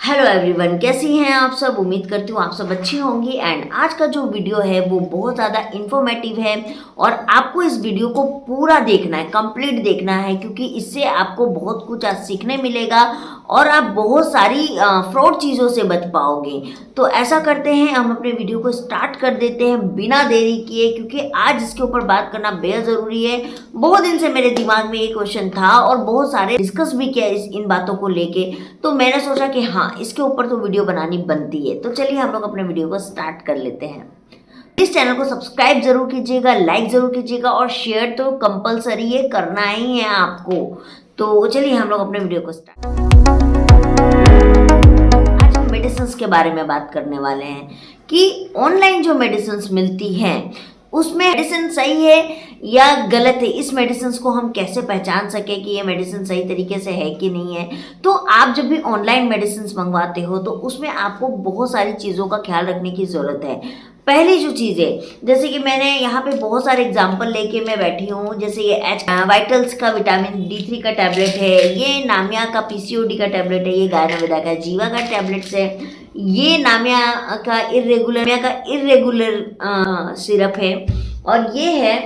Hello everyone, कैसी हैं आप सब। उम्मीद करती हूँ आप सब अच्छी होंगी। एंड आज का जो वीडियो है वो बहुत ज़्यादा इंफॉर्मेटिव है और आपको इस वीडियो को पूरा देखना है, कंप्लीट देखना है, क्योंकि इससे आपको बहुत कुछ आज सीखने मिलेगा और आप बहुत सारी फ्रॉड चीज़ों से बच पाओगे। तो ऐसा करते हैं, हम अपने वीडियो को स्टार्ट कर देते हैं बिना देरी किए, क्योंकि आज इसके ऊपर बात करना बेहद ज़रूरी है। बहुत दिन से मेरे दिमाग में ये क्वेश्चन था और बहुत सारे डिस्कस भी किया इन बातों को लेके, तो मैंने सोचा कि हाँ, इसके ऊपर तो वीडियो बनानी बनती है। तो चलिए हम लोग अपने वीडियो को स्टार्ट कर लेते हैं। इस चैनल को सब्सक्राइब जरूर कीजिएगा, लाइक जरूर कीजिएगा और शेयर तो कंपलसरी है, करना ही है आपको। तो चलिए हम लोग अपने वीडियो को स्टार्ट। आज हम मेडिसिन के बारे में बात करने वाले हैं कि ऑनलाइन जो मेडिसिन मिलती हैं उसमें मेडिसिन सही है या गलत है। इस मेडिसिन को हम कैसे पहचान सके कि ये मेडिसिन सही तरीके से है कि नहीं है। तो आप जब भी ऑनलाइन मेडिसिन मंगवाते हो तो उसमें आपको बहुत सारी चीज़ों का ख्याल रखने की ज़रूरत है। पहली जो चीज़ है, जैसे कि मैंने यहाँ पे बहुत सारे एग्जाम्पल लेके मैं बैठी हूँ, जैसे ये वाइटल्स का विटामिन D3 का टैबलेट है, ये नामिया का PCOD का टैबलेट है, ये गायनाविदा का जीवा का टैबलेट्स है, ये नामिया का इरेगुलर सिरप है और ये है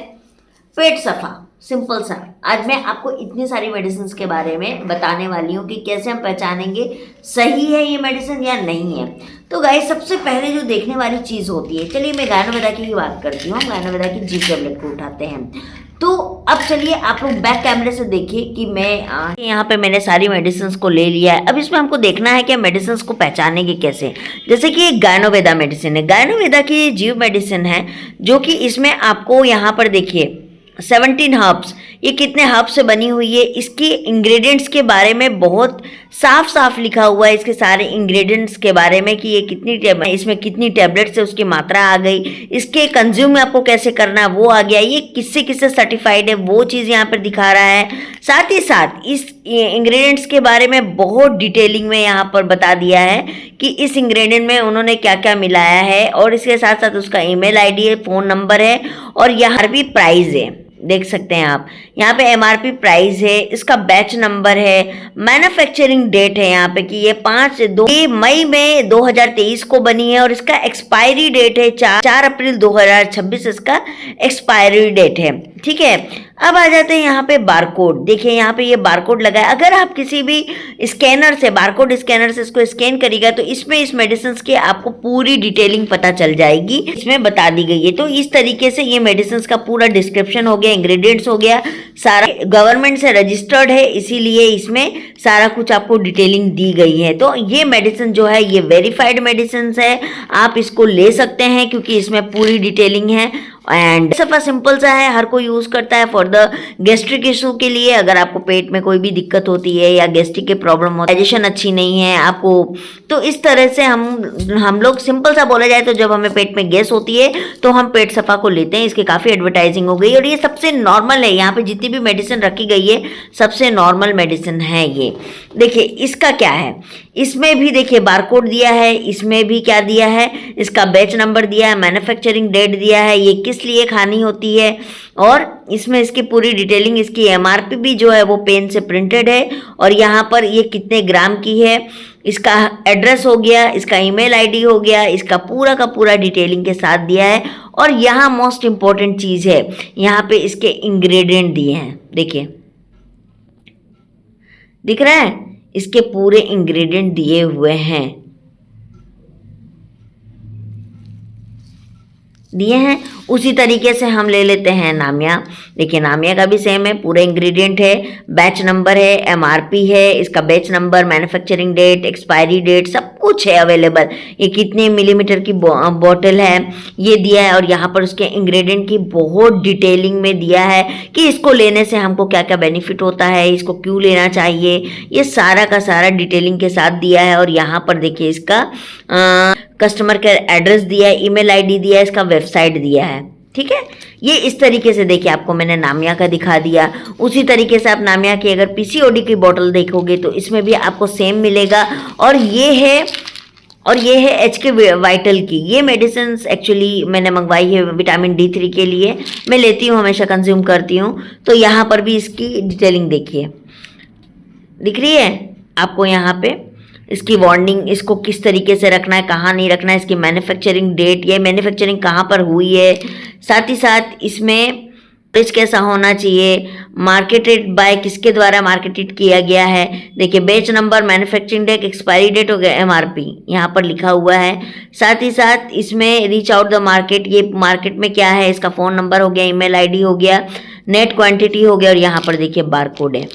पेट सफा। सिंपल सा आज मैं आपको इतनी सारी मेडिसिन के बारे में बताने वाली हूँ कि कैसे हम पहचानेंगे सही है ये मेडिसिन या नहीं है। तो गाइस, सबसे पहले जो देखने वाली चीज़ होती है, चलिए मैं गायनाविदा की ही बात करती हूँ। हम गायनाविदा की जी टैबलेट को उठाते हैं। तो अब चलिए आप लोग बैक कैमरे से देखिए कि मैं यहाँ पे मैंने सारी मेडिसिन को ले लिया है। अब इसमें हमको देखना है कि मेडिसिन को पहचानेंगे कैसे। जैसे कि गायनाविदा मेडिसिन है, गायनाविदा की जीव मेडिसिन है, जो कि इसमें आपको यहाँ पर देखिए 17 हर्ब्स, ये कितने हर्ब्स से बनी हुई है, इसके इंग्रेडिएंट्स के बारे में बहुत साफ साफ लिखा हुआ है, इसके सारे इंग्रेडिएंट्स के बारे में कि ये इसमें कितनी टैबलेट्स है, उसकी मात्रा आ गई, इसके कंज्यूम आपको कैसे करना है वो आ गया, ये किससे किससे सर्टिफाइड है वो चीज़ यहाँ पर दिखा रहा है। साथ ही साथ इस इंग्रेडिएंट्स के बारे में बहुत डिटेलिंग में यहाँ पर बता दिया है कि इस इंग्रेडिएंट में उन्होंने क्या क्या मिलाया है, और इसके साथ साथ उसका ईमेल आईडी है, फ़ोन नंबर है, और यहाँ भी प्राइस है। देख सकते हैं आप, यहाँ पे MRP प्राइस है, इसका बैच नंबर है, मैन्युफैक्चरिंग डेट है यहाँ पे कि ये 5 मई में 2023 को बनी है, और इसका एक्सपायरी डेट है 4 अप्रैल 2026 इसका एक्सपायरी डेट है। ठीक है, अब आ जाते हैं यहाँ पे बारकोड। देखिए यहाँ पे ये बारकोड लगा है। अगर आप किसी भी स्कैनर से, बारकोड स्कैनर से इसको स्कैन करिएगा तो इसमें इस मेडिसिन की आपको पूरी डिटेलिंग पता चल जाएगी, इसमें बता दी गई है। तो इस तरीके से ये मेडिसिन का पूरा डिस्क्रिप्शन हो गया, इंग्रेडिएंट्स हो गया, सारा गवर्नमेंट से रजिस्टर्ड है, इसीलिए इसमें सारा कुछ आपको डिटेलिंग दी गई है। तो ये मेडिसिन जो है ये वेरीफाइड मेडिसिन है, आप इसको ले सकते हैं क्योंकि इसमें पूरी डिटेलिंग है। एंड सफा सिंपल सा है, हर कोई यूज़ करता है फॉर द गैस्ट्रिक इशू के लिए। अगर आपको पेट में कोई भी दिक्कत होती है या गैस्ट्रिक के प्रॉब्लम हो, डाइजेशन अच्छी नहीं है आपको, तो इस तरह से हम लोग सिंपल सा बोला जाए तो जब हमें पेट में गैस होती है तो हम पेट सफा को लेते हैं। इसकी काफ़ी एडवर्टाइजिंग हो गई और ये सबसे नॉर्मल है। यहाँ पे जितनी भी मेडिसिन रखी गई है सबसे नॉर्मल मेडिसिन है ये। देखिए इसका क्या है, इसमें भी देखिए बारकोड दिया है, इसमें भी क्या दिया है, इसका बैच नंबर दिया है, मैन्युफैक्चरिंग डेट दिया है, ये किस लिए खानी होती है, और इसमें इसकी पूरी डिटेलिंग, इसकी MRP भी जो है वो पेन से प्रिंटेड है, और यहाँ पर ये कितने ग्राम की है, इसका एड्रेस हो गया, इसका ईमेल आईडी हो गया, इसका पूरा का पूरा डिटेलिंग के साथ दिया है। और यहाँ मोस्ट इम्पॉर्टेंट चीज़ है, यहाँ पे इसके इंग्रेडिएंट दिए हैं। देखिए दिख रहा है, इसके पूरे इंग्रेडिएंट दिए हुए हैं, दिए हैं। उसी तरीके से हम ले लेते हैं नामिया। देखिए नामिया का भी सेम है, पूरे इंग्रेडिएंट है, बैच नंबर है, MRP है, इसका batch number, manufacturing date, expiry date, सब कुछ है अवेलेबल। ये कितने मिलीमीटर की बॉटल है ये दिया है, और यहाँ पर उसके इंग्रेडिएंट की बहुत डिटेलिंग में दिया है कि इसको लेने से हमको क्या क्या बेनिफिट होता है, इसको क्यों लेना चाहिए, ये सारा का सारा डिटेलिंग के साथ दिया है। और यहाँ पर देखिए इसका कस्टमर केयर एड्रेस दिया है, ईमेल आईडी दिया है, इसका वेबसाइट दिया है। ठीक है, ये इस तरीके से देखिए आपको मैंने नामिया का दिखा दिया। उसी तरीके से आप नामिया की अगर PCOD की बोतल देखोगे तो इसमें भी आपको सेम मिलेगा। और ये है HK वाइटल की। ये मेडिसिन एक्चुअली मैंने मंगवाई है विटामिन D3 के लिए, मैं लेती हूँ, हमेशा कंज्यूम करती हूँ। तो यहाँ पर भी इसकी डिटेलिंग देखिए, दिख रही है आपको यहाँ पे इसकी वार्निंग, इसको किस तरीके से रखना है, कहाँ नहीं रखना है, इसकी मैन्युफैक्चरिंग डेट, ये मैन्युफैक्चरिंग कहाँ पर हुई है, साथ ही साथ इसमें पेज कैसा होना चाहिए, मार्केटेड बाय किसके द्वारा मार्केटेड किया गया है। देखिए batch number, manufacturing date, expiry date हो गया, एमआरपी यहाँ पर लिखा हुआ है। साथ ही साथ इसमें रीच आउट द मार्केट, ये मार्केट में क्या है, इसका फ़ोन नंबर हो गया, ईमेल आईडी हो गया, नेट क्वांटिटी हो गया और यहाँ पर देखिए बारकोड है।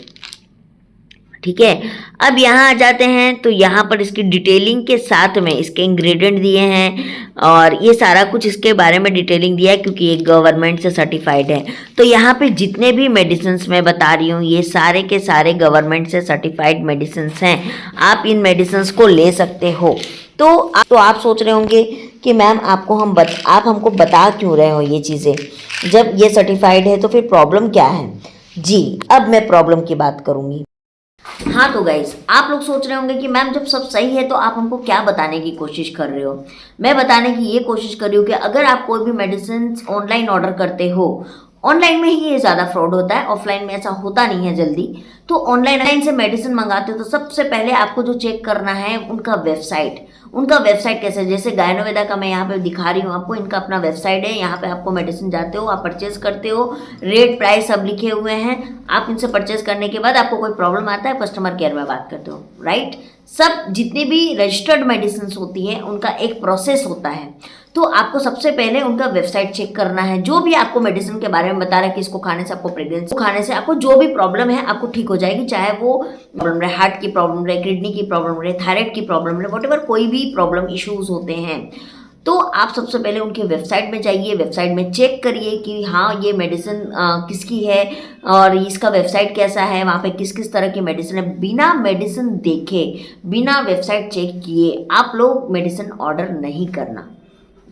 ठीक है, अब यहाँ आ जाते हैं तो यहाँ पर इसकी डिटेलिंग के साथ में इसके इंग्रेडिएंट दिए हैं और ये सारा कुछ इसके बारे में डिटेलिंग दिया है क्योंकि ये गवर्नमेंट से सर्टिफाइड है। तो यहाँ पे जितने भी मेडिसिन्स मैं बता रही हूँ ये सारे के सारे गवर्नमेंट से सर्टिफाइड मेडिसिन्स हैं, आप इन मेडिसिन्स को ले सकते हो। तो आप सोच रहे होंगे कि मैम आप हमको बता क्यों रहे हो ये चीज़ें, जब ये सर्टिफाइड है तो फिर प्रॉब्लम क्या है। जी, अब मैं प्रॉब्लम की बात करूँगी। हाँ तो गाइज, आप लोग सोच रहे होंगे कि मैम जब सब सही है तो आप हमको क्या बताने की कोशिश कर रहे हो। मैं बताने की ये कोशिश कर रही हूँ कि अगर आप कोई भी मेडिसिन ऑनलाइन ऑर्डर करते हो, ऑनलाइन में ही ये ज़्यादा फ्रॉड होता है, ऑफलाइन में ऐसा होता नहीं है जल्दी। तो ऑनलाइन से मेडिसिन मंगाते हो तो सबसे पहले आपको जो चेक करना है उनका वेबसाइट कैसे, जैसे गायनोवेदा का मैं यहाँ पे दिखा रही हूँ आपको, इनका अपना वेबसाइट है। यहाँ पे आपको मेडिसिन जाते हो, आप परचेज करते हो, रेट प्राइस सब लिखे हुए हैं। आप इनसे परचेज करने के बाद आपको कोई प्रॉब्लम आता है, कस्टमर केयर में बात करते हो, राइट। सब जितनी भी रजिस्टर्ड मेडिसिन होती हैं उनका एक प्रोसेस होता है। तो आपको सबसे पहले उनका वेबसाइट चेक करना है। जो भी आपको मेडिसिन के बारे में बता रहा है कि इसको खाने से आपको प्रेगनेंसी, खाने से आपको जो भी प्रॉब्लम है आपको ठीक हो जाएगी, चाहे वो प्रॉब्लम रहे, हार्ट की प्रॉब्लम रहे, किडनी की प्रॉब्लम रहे, थायराइड की प्रॉब्लम रहे, वॉटेवर कोई भी प्रॉब्लम इश्यूज होते हैं। तो आप सबसे पहले उनके वेबसाइट में जाइए, वेबसाइट में चेक करिए कि हाँ ये मेडिसिन किसकी है और इसका वेबसाइट कैसा है, वहाँ पे किस किस तरह की मेडिसिन है। बिना मेडिसिन देखे, बिना वेबसाइट चेक किए आप लोग मेडिसिन ऑर्डर नहीं करना,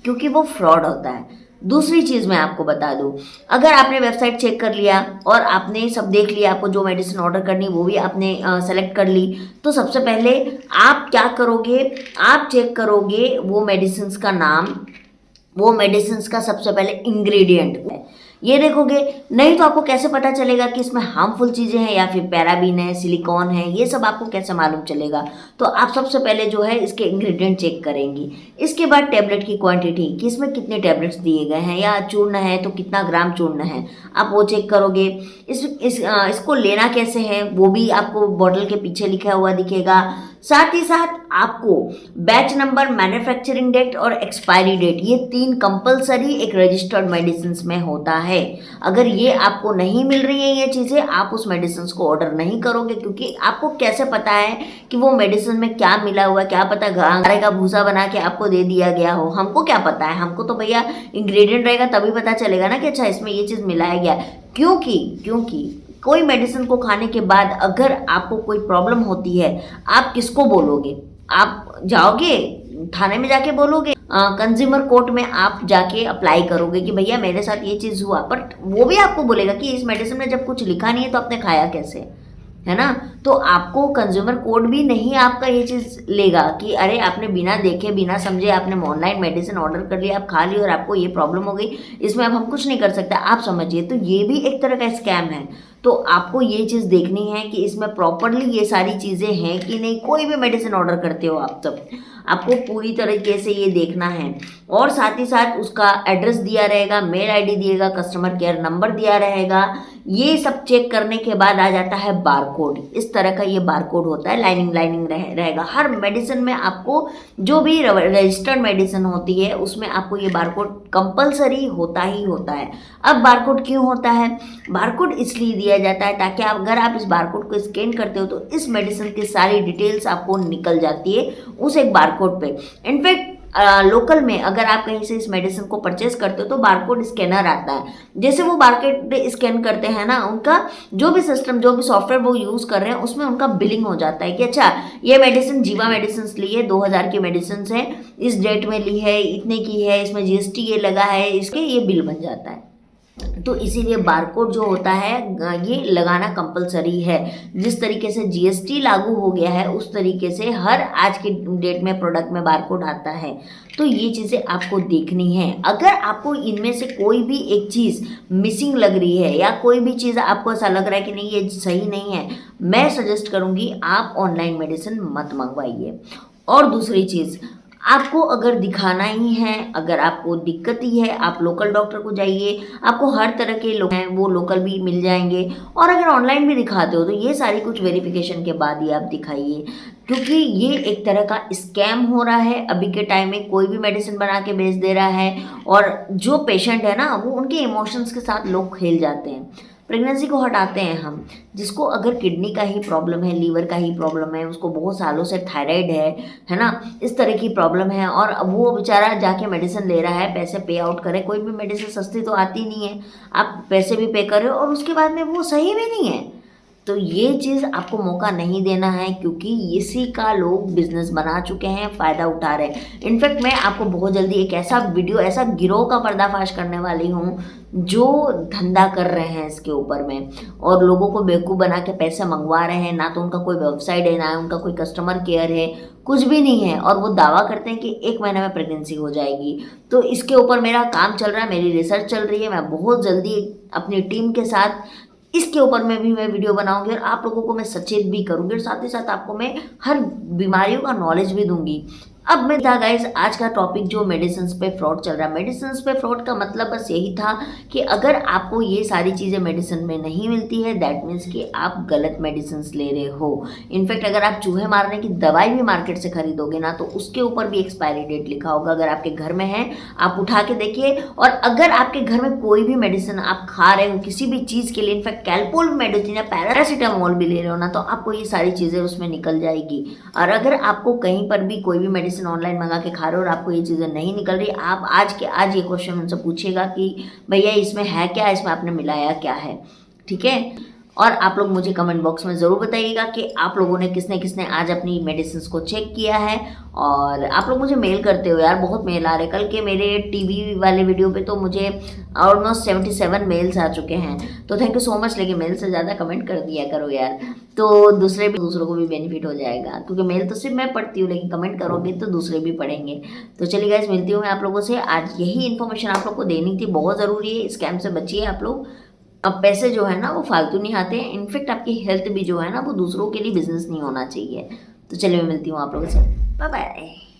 क्योंकि वो फ्रॉड होता है। दूसरी चीज़ मैं आपको बता दूं, अगर आपने वेबसाइट चेक कर लिया और आपने सब देख लिया, आपको जो मेडिसिन ऑर्डर करनी वो भी आपने सेलेक्ट कर ली, तो सबसे पहले आप क्या करोगे, आप चेक करोगे वो मेडिसिन का नाम, वो मेडिसिन का सबसे पहले इंग्रेडिएंट ये देखोगे। नहीं तो आपको कैसे पता चलेगा कि इसमें हार्मफुल चीज़ें हैं या फिर पैराबीन है, सिलिकॉन है, ये सब आपको कैसे मालूम चलेगा। तो आप सबसे पहले जो है इसके इंग्रेडिएंट चेक करेंगी। इसके बाद टैबलेट की क्वांटिटी, कि इसमें कितने टैबलेट्स दिए गए हैं, या चूर्ण है तो कितना ग्राम चूर्ण है, आप वो चेक करोगे। इसको लेना कैसे है वो भी आपको बॉटल के पीछे लिखा हुआ दिखेगा। साथ ही साथ आपको बैच नंबर, मैन्युफैक्चरिंग डेट और एक्सपायरी डेट, ये 3 कंपलसरी एक रजिस्टर्ड मेडिसिन में होता है। अगर ये आपको नहीं मिल रही है ये चीज़ें, आप उस मेडिसिन को ऑर्डर नहीं करोगे, क्योंकि आपको कैसे पता है कि वो मेडिसिन में क्या मिला हुआ है। क्या पता गाय का भूसा बना के आपको दे दिया गया हो, हमको क्या पता है। हमको तो भैया इंग्रेडिएंट रहेगा तभी पता चलेगा ना कि अच्छा इसमें ये चीज़ मिलाया गया। क्योंकि कोई मेडिसिन को खाने के बाद अगर आपको कोई प्रॉब्लम होती है, आप किसको बोलोगे? आप जाओगे थाने में जाके बोलोगे, कंज्यूमर कोर्ट में आप जाके अप्लाई करोगे कि भैया मेरे साथ ये चीज़ हुआ, बट वो भी आपको बोलेगा कि इस मेडिसिन में जब कुछ लिखा नहीं है तो आपने खाया कैसे, है ना। तो आपको कंज्यूमर कोर्ट भी नहीं आपका ये चीज़ लेगा कि अरे आपने बिना देखे बिना समझे आपने ऑनलाइन मेडिसिन ऑर्डर कर लिया, आप खा ली और आपको ये प्रॉब्लम हो गई, इसमें अब हम कुछ नहीं कर सकते, आप समझिए। तो ये भी एक तरह का स्कैम है। तो आपको ये चीज़ देखनी है कि इसमें प्रॉपरली ये सारी चीज़ें हैं कि नहीं। कोई भी मेडिसिन ऑर्डर करते हो आप तब आपको पूरी तरीके से ये देखना है। और साथ ही साथ उसका एड्रेस दिया रहेगा, मेल आईडी दिएगा, कस्टमर केयर नंबर दिया रहेगा। ये सब चेक करने के बाद आ जाता है बारकोड। इस तरह का ये बारकोड होता है, लाइनिंग रहेगा हर मेडिसिन में। आपको जो भी रजिस्टर्ड मेडिसिन होती है उसमें आपको ये बारकोड कंपलसरी होता ही होता है। अब बारकोड क्यों होता है? बारकोड इसलिए दिया जाता है ताकि अगर आप इस बारकोड को स्कैन करते हो तो इस मेडिसिन की सारी डिटेल्स आपको निकल जाती है उस एक बारकोड पे। इनफैक्ट लोकल में अगर आप कहीं से इस मेडिसिन को परचेज करते हो तो बारकोड स्कैनर आता है। जैसे वो बारकोड स्कैन करते हैं ना, उनका जो भी सिस्टम, जो भी सॉफ्टवेयर वो यूज़ कर रहे हैं उसमें उनका बिलिंग हो जाता है कि अच्छा ये मेडिसिन जीवा मेडिसिन ली है, 2000 की मेडिसिन है, इस डेट में ली है, इतने की है, इसमें जीएसटी ये लगा है, इसके ये बिल बन जाता है। तो इसीलिए बारकोड जो होता है ये लगाना कंपलसरी है। जिस तरीके से जीएसटी लागू हो गया है उस तरीके से हर आज के डेट में प्रोडक्ट में बारकोड आता है। तो ये चीज़ें आपको देखनी है। अगर आपको इनमें से कोई भी एक चीज़ मिसिंग लग रही है या कोई भी चीज़ आपको ऐसा लग रहा है कि नहीं ये सही नहीं है, मैं सजेस्ट करूँगी आप ऑनलाइन मेडिसिन मत मंगवाइए। और दूसरी चीज़, आपको अगर दिखाना ही है, अगर आपको दिक्कत ही है, आप लोकल डॉक्टर को जाइए। आपको हर तरह के लोग हैं वो लोकल भी मिल जाएंगे। और अगर ऑनलाइन भी दिखाते हो तो ये सारी कुछ वेरिफिकेशन के बाद ही आप दिखाइए, क्योंकि ये एक तरह का स्कैम हो रहा है। अभी के टाइम में कोई भी मेडिसिन बना के बेच दे रहा है और जो पेशेंट है ना वो उनके इमोशंस के साथ लोग खेल जाते हैं। प्रेगनेंसी को हटाते हैं हम, जिसको अगर किडनी का ही प्रॉब्लम है, लीवर का ही प्रॉब्लम है, उसको बहुत सालों से थायराइड है ना, इस तरह की प्रॉब्लम है और वो बेचारा जाके मेडिसिन ले रहा है, पैसे पे आउट करे। कोई भी मेडिसिन सस्ती तो आती नहीं है, आप पैसे भी पे कर रहे हो और उसके बाद में वो सही भी नहीं है। तो ये चीज़ आपको मौका नहीं देना है, क्योंकि इसी का लोग बिजनेस बना चुके हैं, फ़ायदा उठा रहे हैं। इनफैक्ट मैं आपको बहुत जल्दी एक ऐसा वीडियो, ऐसा गिरोह का पर्दाफाश करने वाली हूँ जो धंधा कर रहे हैं इसके ऊपर में और लोगों को बेवकूफ़ बना के पैसे मंगवा रहे हैं। ना तो उनका कोई वेबसाइट है, ना उनका कोई कस्टमर केयर है, कुछ भी नहीं है और वो दावा करते हैं कि 1 महीने में प्रेगनेंसी हो जाएगी। तो इसके ऊपर मेरा काम चल रहा है, मेरी रिसर्च चल रही है। मैं बहुत जल्दी अपनी टीम के साथ इसके ऊपर में भी मैं वीडियो बनाऊंगी और आप लोगों को मैं सचेत भी करूंगी और साथ ही साथ आपको मैं हर बीमारियों का नॉलेज भी दूंगी। अब मैं था गाइस, आज का टॉपिक जो मेडिसिन पे फ्रॉड चल रहा है। मेडिसिन पे फ्रॉड का मतलब बस यही था कि अगर आपको ये सारी चीज़ें मेडिसिन में नहीं मिलती है, दैट मीन्स कि आप गलत मेडिसिन ले रहे हो। इनफैक्ट अगर आप चूहे मारने की दवाई भी मार्केट से खरीदोगे ना तो उसके ऊपर भी एक्सपायरी डेट लिखा होगा। अगर आपके घर में है आप उठा के देखिए, और अगर आपके घर में कोई भी मेडिसिन आप खा रहे हो किसी भी चीज़ के लिए, इनफैक्ट कैलपोल मेडिसिन या पैरासीटामोल भी ले रहे हो ना, तो आपको ये सारी चीज़ें उसमें निकल जाएगी। और अगर आपको कहीं पर भी कोई भी मेडिसिन ऑनलाइन मंगा के खा रहे हो और आपको ये चीज़ें नहीं निकल रही, आप आज के आज ये क्वेश्चन उनसे पूछिएगा कि भैया इसमें है क्या, इसमें आपने मिलाया क्या है। ठीक है। और आप लोग मुझे कमेंट बॉक्स में ज़रूर बताइएगा कि आप लोगों ने किसने किसने आज अपनी मेडिसिन को चेक किया है। और आप लोग मुझे मेल करते हो यार, बहुत मेल आ रहे। कल के मेरे टीवी वाले वीडियो पे तो मुझे ऑलमोस्ट 77 मेल्स आ चुके हैं। तो थैंक यू सो मच। लेकिन मेल से ज़्यादा कमेंट कर दिया करो यार, तो दूसरों को भी बेनिफिट हो जाएगा। क्योंकि मेल तो सिर्फ मैं पढ़ती हूँ, लेकिन कमेंट करोगे तो दूसरे भी पढ़ेंगे। तो चलिए गाइस, मिलती हूँ मैं आप लोगों से। आज यही इन्फॉर्मेशन आप लोग को देनी थी, बहुत ज़रूरी है। स्कैम से बचिए आप लोग। अब पैसे जो है ना वो फालतू नहीं आते हैं। इनफेक्ट आपकी हेल्थ भी जो है ना वो दूसरों के लिए बिजनेस नहीं होना चाहिए। तो चलिए मैं मिलती हूँ आप लोगों से। Bye bye.